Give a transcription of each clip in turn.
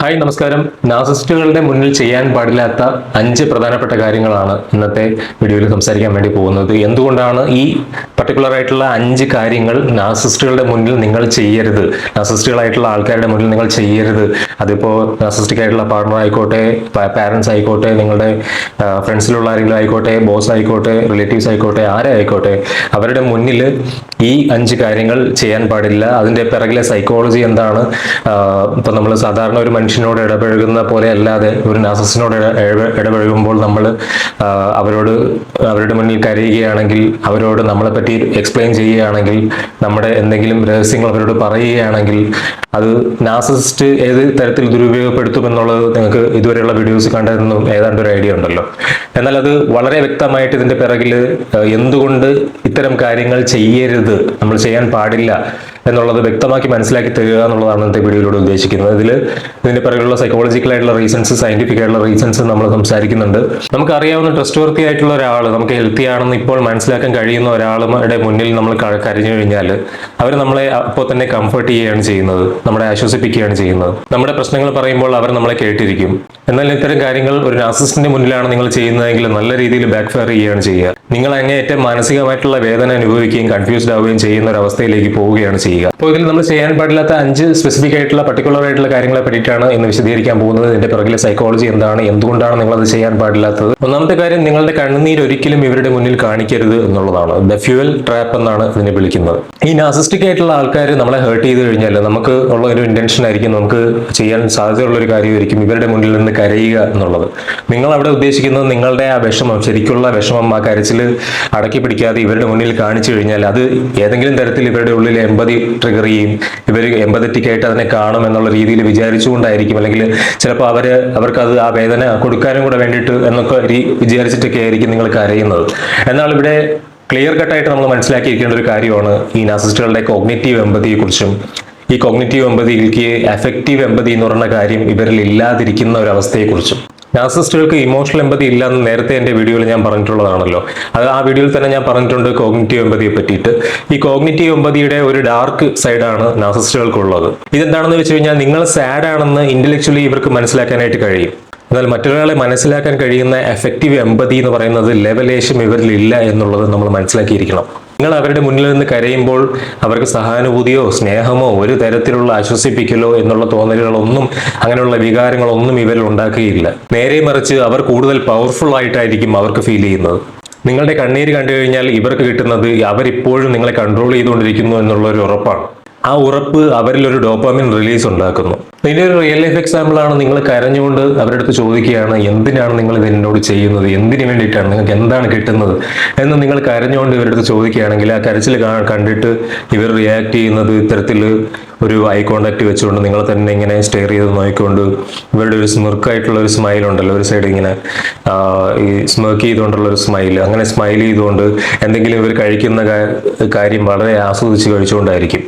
Hi നമസ്കാരം. നാർസിസ്റ്റുകളുടെ മുന്നിൽ ചെയ്യാൻ പാടില്ലാത്ത 5 പ്രധാനപ്പെട്ട കാര്യങ്ങളാണ് ഇന്നത്തെ വീഡിയോയിൽ സംസാരിക്കാൻ വേണ്ടി പോകുന്നത്. എന്തുകൊണ്ടാണ് ഈ പർട്ടിക്കുലർ ആയിട്ടുള്ള 5 കാര്യങ്ങൾ നാർസിസ്റ്റുകളുടെ മുന്നിൽ നിങ്ങൾ ചെയ്യരുത്, നാർസിസ്റ്റുകളായിട്ടുള്ള ആൾക്കാരുടെ മുന്നിൽ നിങ്ങൾ ചെയ്യരുത്. അതിപ്പോൾ നാർസിസ്റ്റിക് ആയിട്ടുള്ള പാർട്ണർ ആയിക്കോട്ടെ, പാരൻസ് ആയിക്കോട്ടെ, നിങ്ങളുടെ ഫ്രണ്ട്സിലുള്ള ആരെങ്കിലും ആയിക്കോട്ടെ, ബോസ് ആയിക്കോട്ടെ, റിലേറ്റീവ്സ് ആയിക്കോട്ടെ, ആരെ ആയിക്കോട്ടെ, അവരുടെ മുന്നിൽ ഈ 5 കാര്യങ്ങൾ ചെയ്യാൻ പാടില്ല. അതിൻ്റെ പിറകിലെ സൈക്കോളജി എന്താണ്? ഇപ്പം നമ്മൾ സാധാരണ ഒരു മനുഷ്യനോട് ഇടപഴകുന്ന പോലെ അല്ലാതെ ഒരു നാർസിസ്റ്റിനോട് ഇടപഴകുമ്പോൾ നമ്മൾ അവരുടെ മുന്നിൽ കരയുകയാണെങ്കിൽ, അവരോട് നമ്മളെ പറ്റി എക്സ്പ്ലെയിൻ ചെയ്യുകയാണെങ്കിൽ, നമ്മുടെ എന്തെങ്കിലും രഹസ്യങ്ങൾ അവരോട് പറയുകയാണെങ്കിൽ, അത് നാർസിസിസ്റ്റ് ഏത് തരത്തിൽ ദുരുപയോഗപ്പെടുത്തുമെന്നുള്ളത് നിങ്ങൾക്ക് ഇതുവരെയുള്ള വീഡിയോസ് കണ്ടതെന്നും ഏതാണ്ട് ഒരു ഐഡിയ ഉണ്ടല്ലോ. എന്നാൽ അത് വളരെ വ്യക്തമായിട്ട് ഇതിന്റെ പിറകിൽ എന്തുകൊണ്ട് ഇത്തരം കാര്യങ്ങൾ ചെയ്യരുത്, നമ്മൾ ചെയ്യാൻ പാടില്ല എന്നുള്ളത് വ്യക്തമാക്കി മനസ്സിലാക്കി തരിക എന്നുള്ളതാണ് ഇന്നത്തെ വീഡിയോയിലൂടെ ഉദ്ദേശിക്കുന്നത്. ഇതിന്റെ പിറകിലുള്ള സൈക്കോളജിക്കൽ ആയിട്ടുള്ള റീസൺസ്, സയന്റിഫിക് ആയിട്ടുള്ള റീസൺസ് നമ്മൾ സംസാരിക്കുന്നുണ്ട്. നമുക്ക് അറിയാവുന്ന ട്രസ്റ്റ് വർത്തി ആയിട്ടുള്ള ഒരാൾ, നമുക്ക് ഹെൽത്തി ആണെന്ന് ഇപ്പോൾ മനസ്സിലാക്കാൻ കഴിയുന്ന ഒരാളുടെ മുന്നിൽ നമ്മൾ കരഞ്ഞു കഴിഞ്ഞാൽ അവർ നമ്മളെ അപ്പോൾ തന്നെ കംഫർട്ട് ചെയ്യുകയാണ് ചെയ്യുന്നത്, നമ്മളെ ആശ്വസിപ്പിക്കുകയാണ് ചെയ്യുന്നത്. നമ്മുടെ പ്രശ്നങ്ങൾ പറയുമ്പോൾ അവർ നമ്മളെ കേട്ടിരിക്കും. എന്നാൽ ഇത്തരം കാര്യങ്ങൾ ഒരു നാർസിസ്റ്റിന്റെ മുന്നിലാണ് നിങ്ങൾ ചെയ്യുന്നതെങ്കിൽ നല്ല രീതിയിൽ ബാക്ക് ഫയർ ചെയ്യുകയാണ് ചെയ്യുക. നിങ്ങൾ അങ്ങേയറ്റം മാനസികമായിട്ടുള്ള വേദന അനുഭവിക്കുകയും കൺഫ്യൂസ്ഡ് ആവുകയും ചെയ്യുന്ന ഒരു അവസ്ഥയിലേക്ക് പോവുകയാണ് ചെയ്യുക. അപ്പോൾ ഇതിൽ നമ്മൾ ചെയ്യാൻ പാടില്ലാത്ത 5 സ്പെസിഫിക് ആയിട്ടുള്ള പർട്ടിക്കുലർ ആയിട്ടുള്ള കാര്യങ്ങളെ പറ്റിയിട്ടാണ് ഇന്ന് വിശദീകരിക്കാൻ പോകുന്നത്. ഇതിന്റെ പിറകിലെ സൈക്കോളജി എന്താണ്, എന്തുകൊണ്ടാണ് നിങ്ങൾ അത് ചെയ്യാൻ പാടില്ലാത്തത്. ഒന്നാമത്തെ കാര്യം, നിങ്ങളുടെ കണ്ണുനീർ ഒരിക്കലും ഇവരുടെ മുന്നിൽ കാണിക്കരുത് എന്നുള്ളതാണ്. ദ ഫ്യൂവൽ ട്രാപ്പ് എന്നാണ് ഇതിനെ വിളിക്കുന്നത്. ഈ നാർസിസ്റ്റിക് ആയിട്ടുള്ള ആൾക്കാർ നമ്മളെ ഹേർട്ട് ചെയ്ത് കഴിഞ്ഞാൽ നമുക്ക് ഉള്ള ഒരു ഇന്റൻഷൻ ആയിരിക്കും, നമുക്ക് ചെയ്യാൻ സാധ്യതയുള്ള ഒരു കാര്യമായിരിക്കും ഇവരുടെ മുന്നിൽ നിന്ന് കരയുക എന്നുള്ളത്. നിങ്ങൾ അവിടെ ഉദ്ദേശിക്കുന്നത് നിങ്ങളുടെ ആ വിഷമം, ശരിക്കുള്ള വിഷമം, ആ കരച്ചിൽ അടക്കി പിടിക്കാതെ ഇവരുടെ മുന്നിൽ കാണിച്ചു കഴിഞ്ഞാൽ അത് ഏതെങ്കിലും തരത്തിൽ ഇവരുടെ ഉള്ളിൽ എമ്പതി ട്രിഗർ ചെയ്യും. ഇവർ എമ്പതറ്റിക് ആയിട്ട് അതിനെ കാണും എന്നുള്ള രീതിയിൽ വിചാരിച്ചുകൊണ്ടായിരിക്കും, അല്ലെങ്കിൽ ചിലപ്പോൾ അവർക്ക് അത് ആ വേദന കൊടുക്കാനും കൂടെ വേണ്ടിയിട്ട് എന്നൊക്കെ വിചാരിച്ചിട്ടൊക്കെ ആയിരിക്കും നിങ്ങൾ കരയുന്നത്. എന്നാൽ ഇവിടെ ക്ലിയർ കട്ടായിട്ട് നമ്മൾ മനസ്സിലാക്കിയിരിക്കേണ്ട ഒരു കാര്യമാണ് ഈ നാർസിസ്റ്റുകളുടെ കോഗ്നിറ്റീവ് എമ്പതിയെ കുറിച്ചും. ഈ കോഗ്നിറ്റീവ് എമ്പതിക്ക് എഫക്റ്റീവ് എമ്പതി എന്ന് പറയുന്ന കാര്യം ഇവരിൽ ഇല്ലാതിരിക്കുന്ന ഒരു അവസ്ഥയെക്കുറിച്ചും. നാർസിസ്റ്റുകൾക്ക് ഇമോഷണൽ എമ്പതി ഇല്ല എന്ന് നേരത്തെ എൻ്റെ വീഡിയോയിൽ ഞാൻ പറഞ്ഞിട്ടുള്ളതാണല്ലോ. അത് ആ വീഡിയോയിൽ തന്നെ ഞാൻ പറഞ്ഞിട്ടുണ്ട് കോഗ്നിറ്റീവ് എമ്പതിയെ പറ്റിയിട്ട്. ഈ കോഗ്നിറ്റീവ് എമ്പതിയുടെ ഒരു ഡാർക്ക് സൈഡാണ് നാർസിസ്റ്റുകൾക്കുള്ളത്. ഇതെന്താണെന്ന് വെച്ച് കഴിഞ്ഞാൽ, നിങ്ങൾ സാഡ് ആണെന്ന് ഇന്റലക്ച്വലി ഇവർക്ക് മനസ്സിലാക്കാനായിട്ട് കഴിയും. എന്നാൽ മറ്റൊരാളെ മനസ്സിലാക്കാൻ കഴിയുന്ന എഫക്റ്റീവ് എമ്പതി എന്ന് പറയുന്നത് ലെവലേശം ഇവരിൽ ഇല്ല എന്നുള്ളത് നമ്മൾ മനസ്സിലാക്കിയിരിക്കണം. നിങ്ങൾ അവരുടെ മുന്നിൽ നിന്ന് കരയുമ്പോൾ അവർക്ക് സഹാനുഭൂതിയോ സ്നേഹമോ ഒരു തരത്തിലുള്ള ആശ്വസിപ്പിക്കലോ എന്നുള്ള തോന്നലുകളൊന്നും, അങ്ങനെയുള്ള വികാരങ്ങളൊന്നും ഇവരിൽ ഉണ്ടാക്കുകയില്ല. നേരെ മറിച്ച് അവർ കൂടുതൽ പവർഫുൾ ആയിട്ടായിരിക്കും അവർക്ക് ഫീൽ ചെയ്യുന്നത്. നിങ്ങളുടെ കണ്ണീര് കണ്ടു കഴിഞ്ഞാൽ ഇവർക്ക് കിട്ടുന്നത് അവരിപ്പോഴും നിങ്ങളെ കൺട്രോൾ ചെയ്തുകൊണ്ടിരിക്കുന്നു എന്നുള്ള ഒരു ഉറപ്പാണ്. ആ ഉറപ്പ് അവരിൽ ഒരു ഡോപ്പാമിൻ റിലീസ് ഉണ്ടാക്കുന്നു. ഇതിന്റെ ഒരു റിയൽ ലൈഫ് എക്സാമ്പിൾ ആണ്, നിങ്ങൾ കരഞ്ഞുകൊണ്ട് അവരുടെ അടുത്ത് ചോദിക്കുകയാണ്, എന്തിനാണ് നിങ്ങൾ ഇത് എന്നോട് ചെയ്യുന്നത്, എന്തിനു വേണ്ടിയിട്ടാണ്, നിങ്ങൾക്ക് എന്താണ് കിട്ടുന്നത് എന്ന് നിങ്ങൾ കരഞ്ഞുകൊണ്ട് ഇവരുടെ അടുത്ത് ചോദിക്കുകയാണെങ്കിൽ, ആ കരച്ചിൽ കണ്ടിട്ട് ഇവർ റിയാക്ട് ചെയ്യുന്നത് ഇത്തരത്തിൽ ഒരു ഐ കോണ്ടാക്ട് വെച്ചുകൊണ്ട് നിങ്ങളെ തന്നെ ഇങ്ങനെ സ്റ്റെയർ ചെയ്ത് നോക്കിക്കൊണ്ട്, ഇവരുടെ ഒരു സ്മിർക്കായിട്ടുള്ള ഒരു സ്മൈൽ ഉണ്ടല്ലോ, ഒരു സൈഡ് ഇങ്ങനെ ഈ സ്മിർക്ക് ചെയ്തുകൊണ്ടുള്ള ഒരു സ്മൈൽ, അങ്ങനെ സ്മൈൽ ചെയ്തുകൊണ്ട് എന്തെങ്കിലും ഇവർ കഴിക്കുന്ന കാര്യം വളരെ ആസ്വദിച്ച് കഴിച്ചുകൊണ്ടായിരിക്കും.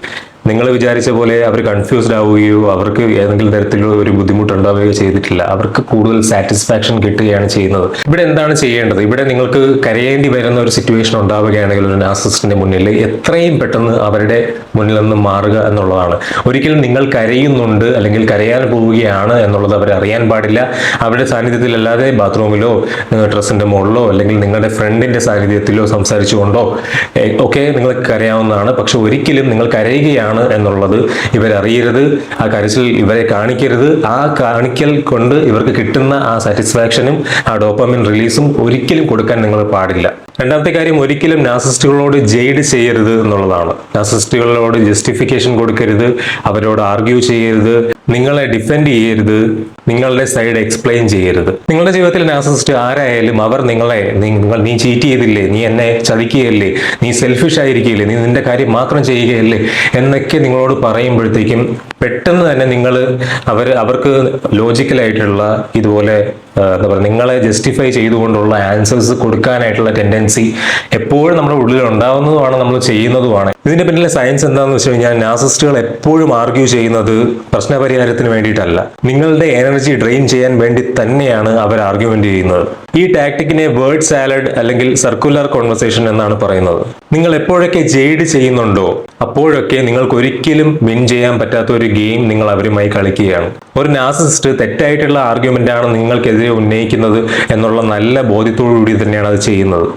നിങ്ങൾ വിചാരിച്ച പോലെ അവർ കൺഫ്യൂസ്ഡ് ആവുകയോ അവർക്ക് ഏതെങ്കിലും തരത്തിലുള്ള ഒരു ബുദ്ധിമുട്ടുണ്ടാവുകയോ ചെയ്തിട്ടില്ല. അവർക്ക് കൂടുതൽ സാറ്റിസ്ഫാക്ഷൻ കിട്ടുകയാണ് ചെയ്യുന്നത്. ഇവിടെ എന്താണ് ചെയ്യേണ്ടത്? ഇവിടെ നിങ്ങൾക്ക് കരയേണ്ടി വരുന്ന ഒരു സിറ്റുവേഷൻ ഉണ്ടാവുകയാണെങ്കിൽ ഒരു നാർസിസ്റ്റിന്റെ മുന്നിൽ എത്രയും പെട്ടെന്ന് അവരുടെ മുന്നിൽ നിന്ന് മാറുക എന്നുള്ളതാണ്. ഒരിക്കലും നിങ്ങൾ കരയുന്നുണ്ട് അല്ലെങ്കിൽ കരയാൻ പോവുകയാണ് എന്നുള്ളത് അവർ അറിയാൻ പാടില്ല. അവരുടെ സാന്നിധ്യത്തിലല്ലാതെ ബാത്റൂമിലോ ഡ്രസ്സിന്റെ മുകളിലോ അല്ലെങ്കിൽ നിങ്ങളുടെ ഫ്രണ്ടിന്റെ സാന്നിധ്യത്തിലോ സംസാരിച്ചുകൊണ്ടോ ഒക്കെ നിങ്ങൾക്ക് കരയാവുന്നതാണ്. പക്ഷെ ഒരിക്കലും നിങ്ങൾ കരയുകയാണ് എന്നുള്ളത് ഇവരറിയരുത്. ആ കരച്ചിൽ ഇവരെ കാണിക്കരുത്. ആ കാണിക്കൽ കൊണ്ട് ഇവർക്ക് കിട്ടുന്ന ആ സാറ്റിസ്ഫാക്ഷനും ആ ഡോപ്പാമിൻ റിലീസും ഒരിക്കലും കൊടുക്കാൻ നിങ്ങൾ പാടില്ല. രണ്ടാമത്തെ കാര്യം, ഒരിക്കലും നാർസിസ്റ്റുകളോട് ജെയ്ഡ് ചെയ്യരുത് എന്നുള്ളതാണ്. നാർസിസ്റ്റുകളോട് ജസ്റ്റിഫിക്കേഷൻ കൊടുക്കരുത്, അവരോട് ആർഗ്യൂ ചെയ്യരുത്, നിങ്ങളെ ഡിഫെൻഡ് ചെയ്യരുത്, നിങ്ങളുടെ സൈഡ് എക്സ്പ്ലെയിൻ ചെയ്യരുത്. നിങ്ങളുടെ ജീവിതത്തിൽ നാർസിസിസ്റ്റ് ആരായാലും അവർ നീ ചീറ്റ് ചെയ്തില്ലേ, നീ എന്നെ ചതിക്കുകയല്ലേ, നീ സെൽഫിഷ് ആയിരിക്കില്ലേ, നീ നിന്റെ കാര്യം മാത്രം ചെയ്യുകയല്ലേ എന്നൊക്കെ നിങ്ങളോട് പറയുമ്പോഴത്തേക്കും പെട്ടെന്ന് തന്നെ അവർക്ക് ലോജിക്കലായിട്ടുള്ള ഇതുപോലെ എന്താ പറയുക, നിങ്ങളെ ജസ്റ്റിഫൈ ചെയ്തുകൊണ്ടുള്ള ആൻസേഴ്സ് കൊടുക്കാനായിട്ടുള്ള ടെൻഡൻസി എപ്പോഴും നമ്മുടെ ഉള്ളിൽ ഉണ്ടാവുന്നതുമാണ്, നമ്മൾ ചെയ്യുന്നതുമാണ്. ഇതിന്റെ പിന്നിലെ സയൻസ് എന്താണെന്ന് വെച്ച് കഴിഞ്ഞാൽ നാർസിസ്റ്റുകൾ എപ്പോഴും ആർഗ്യൂ ചെയ്യുന്നത് പ്രശ്നപരിഹാരത്തിന് വേണ്ടിയിട്ടല്ല, നിങ്ങളുടെ എനർജി ഡ്രെയിൻ ചെയ്യാൻ വേണ്ടി തന്നെയാണ് അവർ ആർഗ്യുമെന്റ് ചെയ്യുന്നത്. ഈ ടാക്ടിക്കിനെ വേർഡ് സാലഡ് അല്ലെങ്കിൽ സർക്കുലർ കോൺവെർസേഷൻ എന്നാണ് പറയുന്നത്. നിങ്ങൾ എപ്പോഴൊക്കെ ജെയ്ഡ് ചെയ്യുന്നുണ്ടോ അപ്പോഴൊക്കെ നിങ്ങൾക്ക് ഒരിക്കലും വിൻ ചെയ്യാൻ പറ്റാത്ത ഒരു ഗെയിം നിങ്ങൾ അവരുമായി കളിക്കുകയാണ്. ഒരു നാർസിസിസ്റ്റ് തെറ്റായിട്ടുള്ള ആർഗ്യുമെന്റ് ആണ് നിങ്ങൾക്കെതിരെ ഉന്നയിക്കുന്നത് എന്നുള്ള നല്ല ബോധ്യത്തോടുകൂടി തന്നെയാണ് അത് ചെയ്യുന്നത്.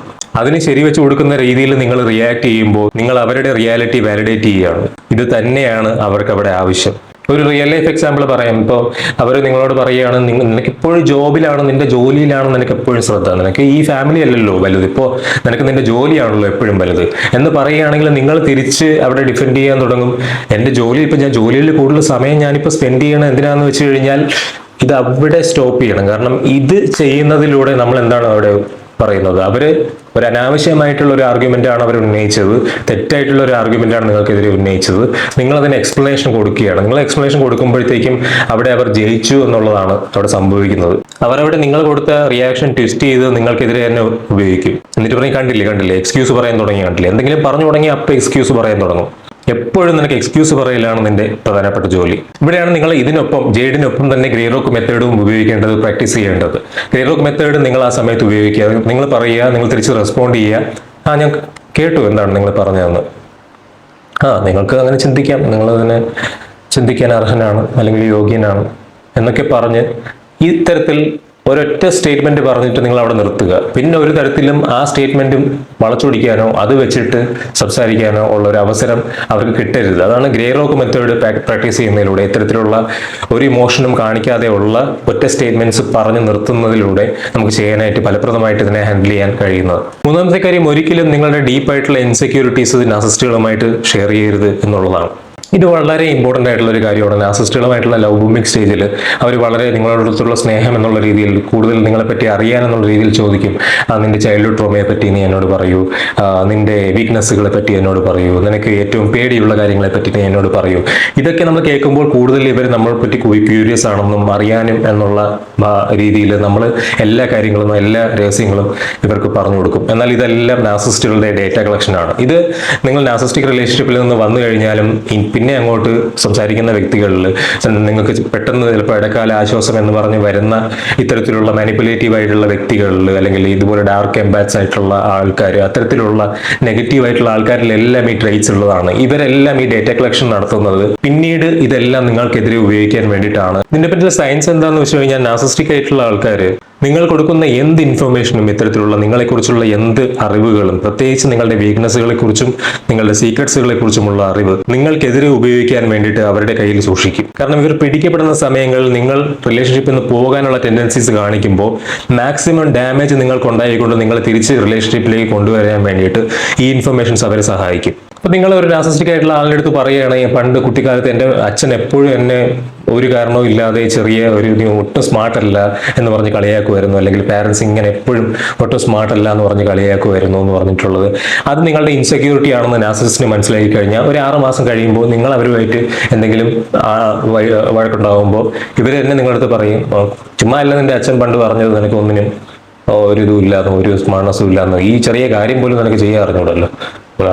അതിന് ശരിവെച്ച് കൊടുക്കുന്ന രീതിയിൽ നിങ്ങൾ റിയാക്ട് ചെയ്യുമ്പോൾ നിങ്ങൾ അവരുടെ റിയാലിറ്റി വാലിഡേറ്റ് ചെയ്യുകയാണ്. ഇത് തന്നെയാണ് അവർക്ക് അവിടെ ആവശ്യം. ഒരു റിയൽ ലൈഫ് എക്സാമ്പിൾ പറയാം. ഇപ്പോൾ അവർ നിങ്ങളോട് പറയുകയാണ്, നിനക്ക് ഇപ്പോഴും ജോബിലാണ്, നിന്റെ ജോലിയിലാണ് നിനക്ക് എപ്പോഴും ശ്രദ്ധ, നിനക്ക് ഈ ഫാമിലി അല്ലല്ലോ വലുത്, ഇപ്പോൾ നിനക്ക് നിന്റെ ജോലിയാണല്ലോ എപ്പോഴും വലുത് എന്ന് പറയുകയാണെങ്കിൽ നിങ്ങൾ തിരിച്ച് അവിടെ ഡിഫെൻഡ് ചെയ്യാൻ തുടങ്ങും. എൻ്റെ ജോലി, ഇപ്പം ഞാൻ ജോലിയിൽ കൂടുതൽ സമയം ഞാനിപ്പോൾ സ്പെൻഡ് ചെയ്യണം എന്തിനാന്ന് വെച്ച് കഴിഞ്ഞാൽ ഇത് അവിടെ സ്റ്റോപ്പ് ചെയ്യണം. കാരണം ഇത് ചെയ്യുന്നതിലൂടെ നമ്മൾ എന്താണ് അവിടെ പറയുന്നത്, അവര് ഒരു അനാവശ്യമായിട്ടുള്ള ഒരു ആർഗ്യുമെന്റ് ആണ് അവർ ഉന്നയിച്ചത്, തെറ്റായിട്ടുള്ള ഒരു ആർഗ്യുമെന്റ് ആണ് നിങ്ങൾക്കെതിരെ ഉന്നയിച്ചത്. നിങ്ങൾ അതിന് എക്സ്പ്ലനേഷൻ കൊടുക്കുകയാണ്. നിങ്ങൾ എക്സ്പ്ലനേഷൻ കൊടുക്കുമ്പോഴത്തേക്കും അവിടെ അവർ ജയിച്ചു എന്നുള്ളതാണ് അവിടെ സംഭവിക്കുന്നത്. അവരവിടെ നിങ്ങൾ കൊടുത്ത റിയാക്ഷൻ ട്വിസ്റ്റ് ചെയ്ത് നിങ്ങൾക്കെതിരെ തന്നെ ഉപയോഗിക്കും. എന്നിട്ട് പറയും, കണ്ടില്ലേ എക്സ്ക്യൂസ് പറയാൻ തുടങ്ങി, കണ്ടില്ലേ എന്തെങ്കിലും പറഞ്ഞു തുടങ്ങി അപ്പോൾ എക്സ്ക്യൂസ് പറയാൻ തുടങ്ങും. എപ്പോഴും നിനക്ക് എക്സ്ക്യൂസ് പറയലാണ് നിന്റെ പ്രധാനപ്പെട്ട ജോലി. ഇവിടെയാണ് നിങ്ങൾ ഇതിനൊപ്പം ജെയ്ഡിനൊപ്പം തന്നെ ഗ്രേ റോക്ക് മെത്തേഡും ഉപയോഗിക്കേണ്ടത്, പ്രാക്ടീസ് ചെയ്യേണ്ടത്. ഗ്രേ റോക്ക് മെത്തേഡ് നിങ്ങൾ ആ സമയത്ത് ഉപയോഗിക്കുക. നിങ്ങൾ പറയുക, നിങ്ങൾ തിരിച്ച് റെസ്പോണ്ട് ചെയ്യുക, ഞാൻ കേട്ടു എന്താണ് നിങ്ങൾ പറഞ്ഞതെന്ന്, നിങ്ങൾക്ക് അങ്ങനെ ചിന്തിക്കാം, നിങ്ങളതിനെ ചിന്തിക്കാൻ അർഹനാണ് അല്ലെങ്കിൽ യോഗ്യനാണ് എന്നൊക്കെ പറഞ്ഞ് ഇത്തരത്തിൽ ഒരൊറ്റ സ്റ്റേറ്റ്മെന്റ് പറഞ്ഞിട്ട് നിങ്ങൾ അവിടെ നിർത്തുക. പിന്നെ ഒരു തരത്തിലും ആ സ്റ്റേറ്റ്മെന്റും വളച്ചൊടിക്കാനോ അത് വെച്ചിട്ട് സംസാരിക്കാനോ ഉള്ള ഒരു അവസരം അവർക്ക് കിട്ടരുത്. അതാണ് ഗ്രേ റോക്ക് മെത്തേഡ് പ്രാക്ടീസ് ചെയ്യുന്നതിലൂടെ, ഇത്തരത്തിലുള്ള ഒരു ഇമോഷനും കാണിക്കാതെ ഉള്ള ഒറ്റ സ്റ്റേറ്റ്മെന്റ്സ് പറഞ്ഞു നിർത്തുന്നതിലൂടെ നമുക്ക് ചെയ്യാനായിട്ട് ഫലപ്രദമായിട്ട് ഇതിനെ ഹാൻഡിൽ ചെയ്യാൻ കഴിയുന്നത്. മൂന്നാമത്തെ കാര്യം, ഒരിക്കലും നിങ്ങളുടെ ഡീപ്പായിട്ടുള്ള ഇൻസെക്യൂരിറ്റീസ് നാർസിസ്റ്റുകളുമായിട്ട് ഷെയർ ചെയ്യരുത് എന്നുള്ളതാണ്. ഇത് വളരെ ഇമ്പോർട്ടൻ്റ് ആയിട്ടുള്ള ഒരു കാര്യമാണ്. നാർസിസ്റ്റുകളുമായിട്ടുള്ള ലവ് ബൂമിംഗ് സ്റ്റേജിൽ അവർ വളരെ നിങ്ങളോടടുത്തുള്ള സ്നേഹം എന്നുള്ള രീതിയിൽ കൂടുതൽ നിങ്ങളെപ്പറ്റി അറിയാൻ എന്നുള്ള രീതിയിൽ ചോദിക്കും. നിന്റെ ചൈൽഡ്ഹുഡ് ട്രോമയെ പറ്റി നീ എന്നോട് പറയൂ, നിന്റെ വീക്ക്നെസ്സുകളെ പറ്റി എന്നോട് പറയൂ, നിനക്ക് ഏറ്റവും പേടിയുള്ള കാര്യങ്ങളെ പറ്റി നീ എന്നോട് പറയൂ. ഇതൊക്കെ നമ്മൾ കേൾക്കുമ്പോൾ കൂടുതൽ ഇവർ നമ്മളെ പറ്റി ക്യൂരിയസ് ആണെന്നും അറിയാനും എന്നുള്ള രീതിയിൽ നമ്മൾ എല്ലാ കാര്യങ്ങളും എല്ലാ രഹസ്യങ്ങളും ഇവർക്ക് പറഞ്ഞു കൊടുക്കും. എന്നാൽ ഇതെല്ലാം നാർസിസ്റ്റുകളുടെ ഡേറ്റ കളക്ഷൻ ആണ്. ഇത് നിങ്ങൾ നാർസിസ്റ്റിക് റിലേഷൻഷിപ്പിൽ നിന്ന് വന്നു കഴിഞ്ഞാലും പിന്നെ അങ്ങോട്ട് സംസാരിക്കുന്ന വ്യക്തികളിൽ നിങ്ങൾക്ക് പെട്ടെന്ന് ചിലപ്പോൾ ഇടക്കാല ആശ്വാസം എന്ന് പറഞ്ഞ് വരുന്ന ഇത്തരത്തിലുള്ള മാനിപ്പുലേറ്റീവ് ആയിട്ടുള്ള വ്യക്തികളിൽ, അല്ലെങ്കിൽ ഇതുപോലെ ഡാർക്ക് എംപാത്സ് ആയിട്ടുള്ള ആൾക്കാർ, അത്തരത്തിലുള്ള നെഗറ്റീവ് ആയിട്ടുള്ള ആൾക്കാരിലെല്ലാം ഈ ട്രേറ്റ്സ് ഉള്ളതാണ്. ഇവരെല്ലാം ഈ ഡേറ്റ കളക്ഷൻ നടത്തുന്നത് പിന്നീട് ഇതെല്ലാം നിങ്ങൾക്കെതിരെ ഉപയോഗിക്കാൻ വേണ്ടിയിട്ടാണ്. ഇതിന്റെ പറ്റിയുള്ള സയൻസ് എന്താണെന്ന് വെച്ച് കഴിഞ്ഞാൽ, നാർസിസ്റ്റിക് ആയിട്ടുള്ള ആൾക്കാർ നിങ്ങൾ കൊടുക്കുന്ന എന്ത് ഇൻഫർമേഷനും, ഇത്തരത്തിലുള്ള നിങ്ങളെക്കുറിച്ചുള്ള എന്ത് അറിവുകളും, പ്രത്യേകിച്ച് നിങ്ങളുടെ വീക്ക്നെസ്സുകളെ കുറിച്ചും നിങ്ങളുടെ സീക്രട്സുകളെ കുറിച്ചുമുള്ള അറിവ് നിങ്ങൾക്കെതിരെ ഉപയോഗിക്കാൻ വേണ്ടിയിട്ട് അവരുടെ കയ്യിൽ സൂക്ഷിക്കും. കാരണം ഇവർ പിടിക്കപ്പെടുന്ന സമയങ്ങളിൽ നിങ്ങൾ റിലേഷൻഷിപ്പിൽ നിന്ന് പോകാനുള്ള ടെൻഡൻസീസ് കാണിക്കുമ്പോൾ മാക്സിമം ഡാമേജ് നിങ്ങൾക്കുണ്ടായിക്കൊണ്ട് നിങ്ങളെ തിരിച്ച് റിലേഷൻഷിപ്പിലേക്ക് കൊണ്ടുവരാൻ വേണ്ടിയിട്ട് ഈ ഇൻഫർമേഷൻസ് അവരെ സഹായിക്കും. അപ്പൊ നിങ്ങൾ ഒരു നാർസിസ്റ്റിക് ആയിട്ടുള്ള ആളുടെ അടുത്ത് പറയുകയാണെങ്കിൽ, പണ്ട് കുട്ടിക്കാലത്ത് എൻ്റെ അച്ഛൻ എപ്പോഴും എന്നെ ഒരു കാരണവും ഇല്ലാതെ ചെറിയ നീ ഒട്ടും സ്മാർട്ട് അല്ല എന്ന് പറഞ്ഞ് കളിയാക്കുമായിരുന്നു, അല്ലെങ്കിൽ പാരൻസ് ഇങ്ങനെ എപ്പോഴും ഒട്ടും സ്മാർട്ട് അല്ല എന്ന് പറഞ്ഞ് കളിയാക്കുമായിരുന്നു എന്ന് പറഞ്ഞിട്ടുള്ളത്, അത് നിങ്ങളുടെ ഇൻസെക്യൂരിറ്റി ആണെന്ന് നാർസിസിസ്റ്റിന് മനസ്സിലാക്കി കഴിഞ്ഞാൽ ഒരു 6 മാസം കഴിയുമ്പോൾ നിങ്ങൾ അവരുമായിട്ട് എന്തെങ്കിലും വഴക്കുണ്ടാകുമ്പോൾ ഇവർ തന്നെ നിങ്ങളുടെ അടുത്ത് പറയും, ചുമ്മാ അല്ല നിന്റെ അച്ഛൻ പണ്ട് പറഞ്ഞത്, നിനക്ക് ഒന്നിനും ഒരു ഇതും ഇല്ലാന്ന്, ഒരു സ്മാർട്ട്നെസ്സും ഇല്ലാന്ന്, ഈ ചെറിയ കാര്യം പോലും നിനക്ക് ചെയ്യാൻ അറിഞ്ഞൂടല്ലോ,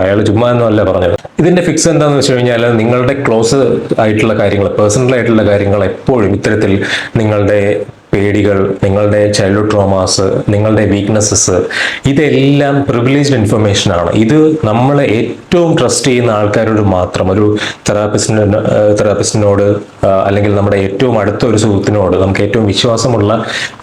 അയാൾ ചുമ്മാ എന്നല്ല പറഞ്ഞത്. ഇതിന്റെ ഫിക്സ് എന്താണെന്ന് വെച്ച് കഴിഞ്ഞാൽ, നിങ്ങളുടെ ക്ലോസ് ആയിട്ടുള്ള കാര്യങ്ങൾ, പേഴ്സണൽ ആയിട്ടുള്ള കാര്യങ്ങൾ എപ്പോഴും ഇത്തരത്തിൽ നിങ്ങളുടെ പേടികൾ, നിങ്ങളുടെ ചൈൽഡ്ഹുഡ് ട്രോമാസ്, നിങ്ങളുടെ വീക്ക്നെസ്സസ്, ഇതെല്ലാം പ്രിവിലേജ്ഡ് ഇൻഫർമേഷൻ ആണ്. ഇത് നമ്മളെ ഏറ്റവും ട്രസ്റ്റ് ചെയ്യുന്ന ആൾക്കാരോട് മാത്രം, ഒരു തെറാപ്പിസ്റ്റിനോട് അല്ലെങ്കിൽ നമ്മുടെ ഏറ്റവും അടുത്ത ഒരു സുഹൃത്തിനോട്, നമുക്ക് ഏറ്റവും വിശ്വാസമുള്ള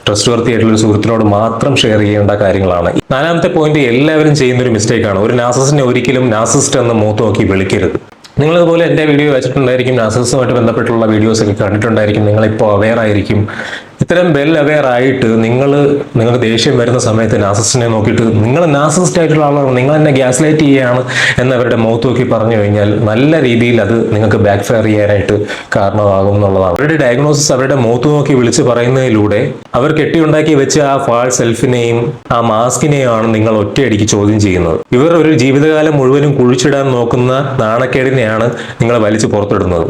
ട്രസ്റ്റ് വർത്തി ആയിട്ടുള്ള ഒരു സുഹൃത്തിനോട് മാത്രം ഷെയർ ചെയ്യേണ്ട കാര്യങ്ങളാണ്. 4ാമത്തെ പോയിന്റ്, എല്ലാവരും ചെയ്യുന്ന ഒരു മിസ്റ്റേക്കാണ്. ഒരു നാർസിസ്റ്റിനെ ഒരിക്കലും നാർസിസ്റ്റ് എന്ന് മുഖത്ത് നോക്കി വിളിക്കരുത്. നിങ്ങളതുപോലെ എൻ്റെ വീഡിയോ വെച്ചിട്ടുണ്ടായിരിക്കും, നാർസിസവുമായിട്ട് ബന്ധപ്പെട്ടുള്ള വീഡിയോസ് ഒക്കെ കണ്ടിട്ടുണ്ടായിരിക്കും, നിങ്ങളിപ്പോൾ അവെയർ ആയിരിക്കും. ഇത്തരം വെൽ അവെയർ ആയിട്ട് നിങ്ങൾക്ക് ദേഷ്യം വരുന്ന സമയത്ത് നാർസിസ്റ്റിനെ നോക്കിയിട്ട് നിങ്ങൾ നാർസിസ്റ്റ് ആയിട്ടുള്ള ആളാണ്, നിങ്ങൾ എന്നെ ഗ്യാസ് ലൈറ്റ് ചെയ്യുകയാണ് എന്നവരുടെ മുഖത്ത് നോക്കി പറഞ്ഞു കഴിഞ്ഞാൽ നല്ല രീതിയിൽ അത് നിങ്ങൾക്ക് ബാക്ക് ഫയർ ചെയ്യാനായിട്ട് കാരണമാകും എന്നുള്ളതാണ്. അവരുടെ ഡയഗ്നോസിസ് അവരുടെ മുഖത്ത് നോക്കി വിളിച്ച് പറയുന്നതിലൂടെ അവർ കെട്ടിയുണ്ടാക്കി വെച്ച ആ ഫാൾസ് സെൽഫിനെയും ആ മാസ്കിനെയാണ് നിങ്ങൾ ഒറ്റയടിക്ക് ചോദ്യം ചെയ്യുന്നത്. ഇവർ ഒരു ജീവിതകാലം മുഴുവനും കുഴിച്ചിടാൻ നോക്കുന്ന നാണക്കേടിനെയാണ് നിങ്ങൾ വലിച്ചു പുറത്തിടുന്നത്.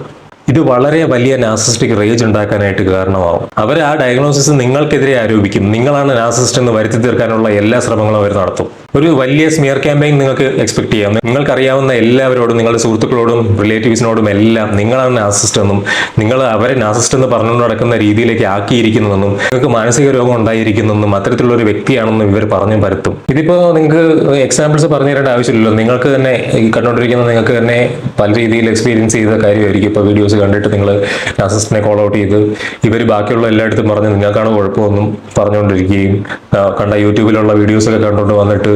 ഇത് വളരെ വലിയ നാർസിസ്റ്റിക് റേജ് ഉണ്ടാക്കാനായിട്ട് കാരണമാവും. അവർ ആ ഡയഗ്നോസിസ് നിങ്ങൾക്കെതിരെ ആരോപിക്കും. നിങ്ങളാണ് നാർസിസ്റ്റ് എന്ന് വരുത്തി തീർക്കാനുള്ള എല്ലാ ശ്രമങ്ങളും അവർ നടത്തും. ഒരു വലിയ സ്മിയർ ക്യാമ്പയിൻ നിങ്ങൾക്ക് എക്സ്പെക്ട് ചെയ്യാം. നിങ്ങൾക്കറിയാവുന്ന എല്ലാവരോടും, നിങ്ങളുടെ സുഹൃത്തുക്കളോടും റിലേറ്റീവ്സിനോടും എല്ലാം നിങ്ങളാണ് നാർസിസ്റ്റ് എന്നും നിങ്ങൾ അവരെ നാർസിസ്റ്റ് എന്ന് പറഞ്ഞുകൊണ്ട് നടക്കുന്ന രീതിയിലേക്ക് ആക്കിയിരിക്കുന്നുവെന്നും നിങ്ങൾക്ക് മാനസിക രോഗം ഉണ്ടായിരിക്കുന്നെന്നും അത്തരത്തിലുള്ള ഒരു വ്യക്തിയാണെന്നും ഇവർ പറഞ്ഞു പരത്തും. ഇതിപ്പോ നിങ്ങൾക്ക് എക്സാമ്പിൾസ് പറഞ്ഞു തരേണ്ട ആവശ്യമില്ലല്ലോ. നിങ്ങൾക്ക് തന്നെ ഈ കണ്ടുകൊണ്ടിരിക്കുന്ന നിങ്ങൾക്ക് തന്നെ പല രീതിയിൽ എക്സ്പീരിയൻസ് ചെയ്ത കാര്യമായിരിക്കും. ഇപ്പോൾ വീഡിയോസ് കണ്ടിട്ട് നിങ്ങൾ നാർസിസ്റ്റിനെ കോൾ ഔട്ട് ചെയ്ത് ഇവർ ബാക്കിയുള്ള എല്ലായിടത്തും പറഞ്ഞ് നിങ്ങൾക്കാണ് കുഴപ്പമൊന്നും പറഞ്ഞുകൊണ്ടിരിക്കുകയും കണ്ട യൂട്യൂബിലുള്ള വീഡിയോസൊക്കെ കണ്ടുകൊണ്ട് വന്നിട്ട്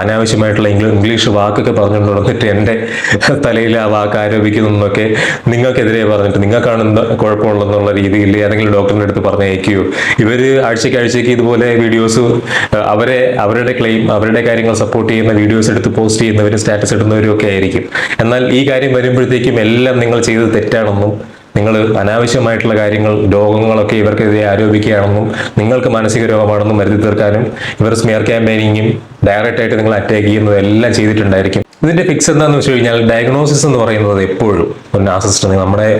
അനാവശ്യമായിട്ടുള്ള ഇംഗ്ലീഷ് വാക്കൊക്കെ പറഞ്ഞുകൊണ്ട് വന്നിട്ട് എൻ്റെ തലയിൽ ആ വാക്ക് ആരോപിക്കുന്നതൊക്കെ നിങ്ങൾക്കെതിരെ പറഞ്ഞിട്ട് നിങ്ങൾക്കാണ് കുഴപ്പമുള്ളതെന്നുള്ള രീതിയിൽ ഏതെങ്കിലും ഡോക്ടറിൻ്റെ അടുത്ത് പറഞ്ഞയക്കുകയോ ഇവർ ആഴ്ചയ്ക്ക് ഇതുപോലെ വീഡിയോസ് അവരുടെ ക്ലെയിം അവരുടെ കാര്യങ്ങൾ സപ്പോർട്ട് ചെയ്യുന്ന വീഡിയോസ് എടുത്ത് പോസ്റ്റ് ചെയ്യുന്നവരും സ്റ്റാറ്റസ് ഇടുന്നവരും ഒക്കെ ആയിരിക്കും. എന്നാൽ ഈ കാര്യം വരുമ്പോഴത്തേക്കും എല്ലാം നിങ്ങൾ ചെയ്തത് തെറ്റാണെന്നും നിങ്ങൾ അനാവശ്യമായിട്ടുള്ള കാര്യങ്ങൾ രോഗങ്ങളൊക്കെ ഇവർക്കെതിരെ ആരോപിക്കുകയാണെന്നും നിങ്ങൾക്ക് മാനസിക രോഗമാണെന്നും വരുത്തി തീർക്കാനും ഇവർ സ്മിയർ ക്യാമ്പയിനിങ്ങും ഡയറക്റ്റ് ആയിട്ട് നിങ്ങൾ അറ്റാക്ക് ചെയ്യുന്നതും എല്ലാം ചെയ്തിട്ടുണ്ടായിരിക്കും. ഇതിന്റെ ഫിക്സ് എന്താണെന്ന് വെച്ച് കഴിഞ്ഞാൽ ഡയഗ്നോസിസ് എന്ന് പറയുന്നത് എപ്പോഴും ഒരു നാർസിസ്റ്റ് നമ്മുടെ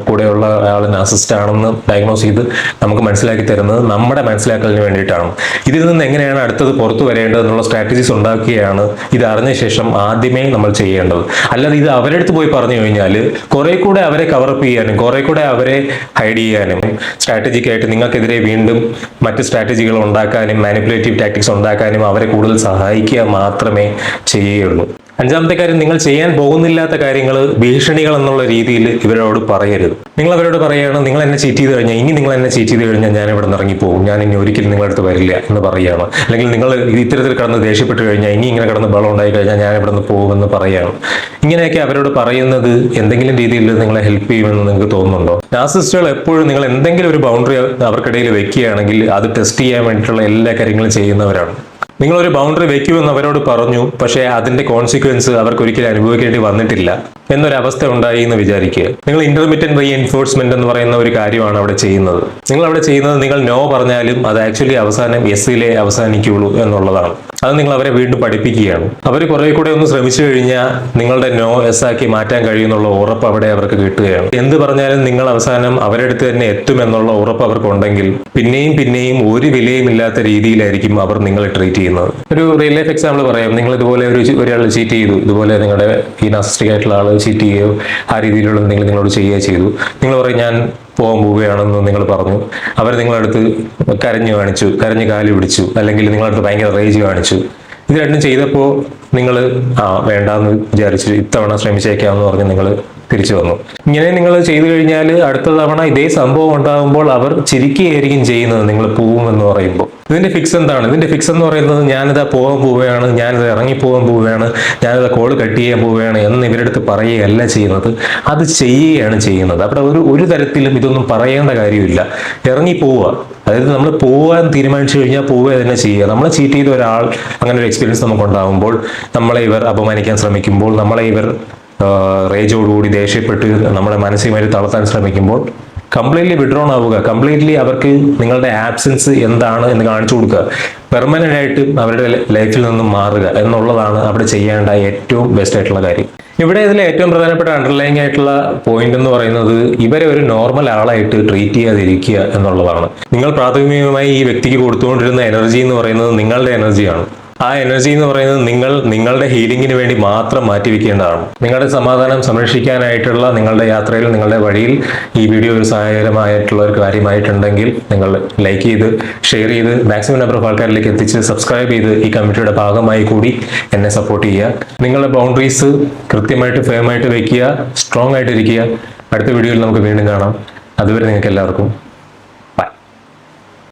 കൂടെയുള്ള ആൾ നാർസിസ്റ്റ് ആണെന്ന് ഡയഗ്നോസ് ചെയ്ത് നമുക്ക് മനസ്സിലാക്കി തരുന്നത് നമ്മുടെ മനസ്സിലാക്കലിന് വേണ്ടിയിട്ടാണ്. ഇതിൽ നിന്ന് എങ്ങനെയാണ് അടുത്തത് പുറത്തു വരേണ്ടതെന്നുള്ള സ്ട്രാറ്റജീസ് ഉണ്ടാക്കുകയാണ് ഇത് അറിഞ്ഞ ശേഷം ആദ്യമേ നമ്മൾ ചെയ്യേണ്ടത്. അല്ലാതെ ഇത് അവരുടെ അടുത്ത് പോയി പറഞ്ഞു കഴിഞ്ഞാൽ കുറെ കൂടെ അവരെ കവറപ്പ് ചെയ്യാനും കുറെ കൂടെ അവരെ ഹൈഡ് ചെയ്യാനും സ്ട്രാറ്റജിക്കായിട്ട് നിങ്ങൾക്കെതിരെ വീണ്ടും മറ്റ് സ്ട്രാറ്റജികൾ ഉണ്ടാക്കാനും മാനിപ്പുലേറ്റീവ് ടാക്ടിക്സ് ഉണ്ടാക്കാനും അവരെ കൂടുതൽ സഹായിക്കുക മാത്രമേ ചെയ്യുകയുള്ളൂ. അഞ്ചാമത്തെ കാര്യം, നിങ്ങൾ ചെയ്യാൻ പോകുന്നില്ലാത്ത കാര്യങ്ങൾ ഭീഷണികൾ എന്നുള്ള രീതിയിൽ ഇവരോട് പറയരുത്. നിങ്ങൾ അവരോട് പറയുകയാണ് നിങ്ങൾ എന്നെ ചീറ്റ് ചെയ്ത് കഴിഞ്ഞാൽ നിങ്ങൾ എന്നെ ചീറ്റ് ചെയ്ത് കഴിഞ്ഞാൽ ഞാൻ ഇവിടെ നിന്ന് ഇറങ്ങിപ്പോകും, ഞാൻ ഇനി ഒരിക്കലും നിങ്ങളുടെ അടുത്ത് വരില്ല എന്ന് പറയുകയാണ്. അല്ലെങ്കിൽ നിങ്ങൾ ഇത്തരത്തിൽ കിടന്ന് ദേഷ്യപ്പെട്ട് കഴിഞ്ഞാൽ ഇങ്ങനെ കിടന്ന് ബളം ഉണ്ടായി കഴിഞ്ഞാൽ ഞാൻ ഇവിടെ നിന്ന് പോകുമെന്ന് പറയുകയാണ്. ഇങ്ങനെയൊക്കെ അവരോട് പറയുന്നത് എന്തെങ്കിലും രീതിയിൽ നിങ്ങളെ ഹെൽപ്പ് ചെയ്യുമെന്ന് നിങ്ങൾക്ക് തോന്നുന്നുണ്ടോ? നാർസിസ്റ്റുകൾ എപ്പോഴും നിങ്ങൾ എന്തെങ്കിലും ഒരു ബൗണ്ടറി അവർക്കിടയിൽ വെക്കുകയാണെങ്കിൽ അത് ടെസ്റ്റ് ചെയ്യാൻ വേണ്ടിയിട്ടുള്ള എല്ലാ കാര്യങ്ങളും ചെയ്യുന്നവരാണ്. നിങ്ങളൊരു ബൗണ്ടറി വെക്കുമെന്ന് അവരോട് പറഞ്ഞു, പക്ഷേ അതിന്റെ കോൺസിക്വൻസ് അവർക്ക് ഒരിക്കലും അനുഭവിക്കേണ്ടി വന്നിട്ടില്ല എന്നൊരവസ്ഥ ഉണ്ടായി എന്ന് വിചാരിക്കുക. നിങ്ങൾ ഇന്റർമിറ്റന്റ് റീഎൻഫോഴ്സ്മെന്റ് എന്ന് പറയുന്ന ഒരു കാര്യമാണ് അവിടെ ചെയ്യുന്നത്. നിങ്ങൾ നോ പറഞ്ഞാലും അത് ആക്ച്വലി അവസാനം എസ്സിലെ അവസാനിക്കുള്ളൂ എന്നുള്ളതാണ്. അത് നിങ്ങൾ അവരെ വീണ്ടും പഠിപ്പിക്കുകയാണ്. അവർ കുറെ കൂടെ ഒന്ന് ശ്രമിച്ചു കഴിഞ്ഞാൽ നിങ്ങളുടെ നോ എസ് ആക്കി മാറ്റാൻ കഴിയുന്നുള്ള ഉറപ്പ് അവിടെ അവർക്ക് കിട്ടുകയാണ്. എന്ത് പറഞ്ഞാലും നിങ്ങൾ അവസാനം അവരുടെ അടുത്ത് തന്നെ എത്തുമെന്നുള്ള ഉറപ്പ് അവർക്കുണ്ടെങ്കിൽ പിന്നെയും ഒരു വിലയുമില്ലാത്ത രീതിയിലായിരിക്കും അവർ നിങ്ങളെ ട്രീറ്റ് ചെയ്യുന്നത്. ഒരു റിയൽ ലൈഫ് എക്സാമ്പിൾ പറയാം. നിങ്ങൾ ഇതുപോലെ ഒരാൾ ചീറ്റ് ചെയ്തു, ഇതുപോലെ നിങ്ങളുടെ ഈ നാർസിസ്റ്റിക് ആയിട്ടുള്ള ആൾ ചീറ്റ് ചെയ്യുകയോ ആ രീതിയിലുള്ള എന്തെങ്കിലും നിങ്ങളോട് ചെയ്യുകയോ ചെയ്തു. നിങ്ങൾ പറയും ഞാൻ പോകാൻ പോവുകയാണെന്ന് നിങ്ങൾ പറഞ്ഞു. അവർ നിങ്ങളടുത്ത് കരഞ്ഞ് കാല് പിടിച്ചു, അല്ലെങ്കിൽ നിങ്ങളടുത്ത് ഭയങ്കര റേജ് കാണിച്ചു. ഇത് രണ്ടും ചെയ്തപ്പോൾ നിങ്ങൾ വേണ്ടാന്ന് വിചാരിച്ചു, ഇത്തവണ ശ്രമിച്ചേക്കാമെന്ന് പറഞ്ഞ് നിങ്ങൾ തിരിച്ചു വന്നു. ഇങ്ങനെ നിങ്ങൾ ചെയ്തു കഴിഞ്ഞാൽ അടുത്ത തവണ ഇതേ സംഭവം ഉണ്ടാകുമ്പോൾ അവർ ചിരിക്കുകയായിരിക്കും ചെയ്യുന്നത് നിങ്ങൾ പോവുമെന്ന് പറയുമ്പോൾ. ഇതിന്റെ ഫിക്സ് എന്താണ്? ഇതിന്റെ ഫിക്സ് എന്ന് പറയുന്നത് ഞാനിതാ പോകാൻ പോവുകയാണ്, ഞാനിത് ഇറങ്ങിപ്പോകാൻ പോവുകയാണ്, ഞാനിത് കോള് കട്ട് ചെയ്യാൻ പോവുകയാണ് എന്ന് ഇവരെടുത്ത് പറയുകയല്ല ചെയ്യുന്നത്, അത് ചെയ്യുകയാണ് ചെയ്യുന്നത്. അവിടെ ഒരു തരത്തിലും ഇതൊന്നും പറയേണ്ട കാര്യമില്ല. ഇറങ്ങിപ്പോവുക, അതായത് നമ്മൾ പോകാൻ തീരുമാനിച്ചു കഴിഞ്ഞാൽ പോവുക തന്നെ ചെയ്യുക. നമ്മളെ ചീറ്റ് ചെയ്ത ഒരാൾ അങ്ങനെ ഒരു എക്സ്പീരിയൻസ് നമുക്ക് ഉണ്ടാകുമ്പോൾ, നമ്മളെ ഇവർ അപമാനിക്കാൻ ശ്രമിക്കുമ്പോൾ, നമ്മളെ ഇവർ റേജോടുകൂടി ദേഷ്യപ്പെട്ട് നമ്മളെ മാനസികമായി തളർത്താൻ ശ്രമിക്കുമ്പോൾ കംപ്ലീറ്റ്ലി വിഡ്രോൺ ആവുക. കംപ്ലീറ്റ്ലി അവർക്ക് നിങ്ങളുടെ ആബ്സെൻസ് എന്താണ് എന്ന് കാണിച്ചു കൊടുക്കുക. പെർമനന്റ് ആയിട്ട് അവരുടെ ലൈഫിൽ നിന്നും മാറുക എന്നുള്ളതാണ് അവിടെ ചെയ്യേണ്ട ഏറ്റവും ബെസ്റ്റ് ആയിട്ടുള്ള കാര്യം. ഇവിടെ ഇതിലെ ഏറ്റവും പ്രധാനപ്പെട്ട അണ്ടർലൈങ് ആയിട്ടുള്ള പോയിന്റ് എന്ന് പറയുന്നത് ഇവരെ ഒരു നോർമൽ ആളായിട്ട് ട്രീറ്റ് ചെയ്യാതിരിക്കുക എന്നുള്ളതാണ്. നിങ്ങൾ പ്രാഥമികമായി ഈ വ്യക്തിക്ക് കൊടുത്തുകൊണ്ടിരുന്ന എനർജി എന്ന് പറയുന്നത് നിങ്ങളുടെ എനർജിയാണ്. ആ എനർജി എന്ന് പറയുന്നത് നിങ്ങളുടെ ഹീലിംഗിന് വേണ്ടി മാത്രം മാറ്റിവെക്കേണ്ടതാണ്. നിങ്ങളുടെ സമാധാനം സംരക്ഷിക്കാനായിട്ടുള്ള നിങ്ങളുടെ യാത്രയിൽ, നിങ്ങളുടെ വഴിയിൽ ഈ വീഡിയോ ഒരു സഹായകരമായിട്ടുള്ള ഒരു കാര്യമായിട്ടുണ്ടെങ്കിൽ നിങ്ങൾ ലൈക്ക് ചെയ്ത് ഷെയർ ചെയ്ത് മാക്സിമം നമ്പർ ഓഫ് ആൾക്കാരിലേക്ക് എത്തിച്ച് സബ്സ്ക്രൈബ് ചെയ്ത് ഈ കമ്മ്യൂണിറ്റിയുടെ ഭാഗമായി കൂടി എന്നെ സപ്പോർട്ട് ചെയ്യുക. നിങ്ങളുടെ ബൗണ്ടറീസ് കൃത്യമായിട്ട് ഫേമായിട്ട് വെക്കുക, സ്ട്രോങ് ആയിട്ടിരിക്കുക. അടുത്ത വീഡിയോയിൽ നമുക്ക് വീണ്ടും കാണാം. അതുവരെ നിങ്ങൾക്ക് എല്ലാവർക്കും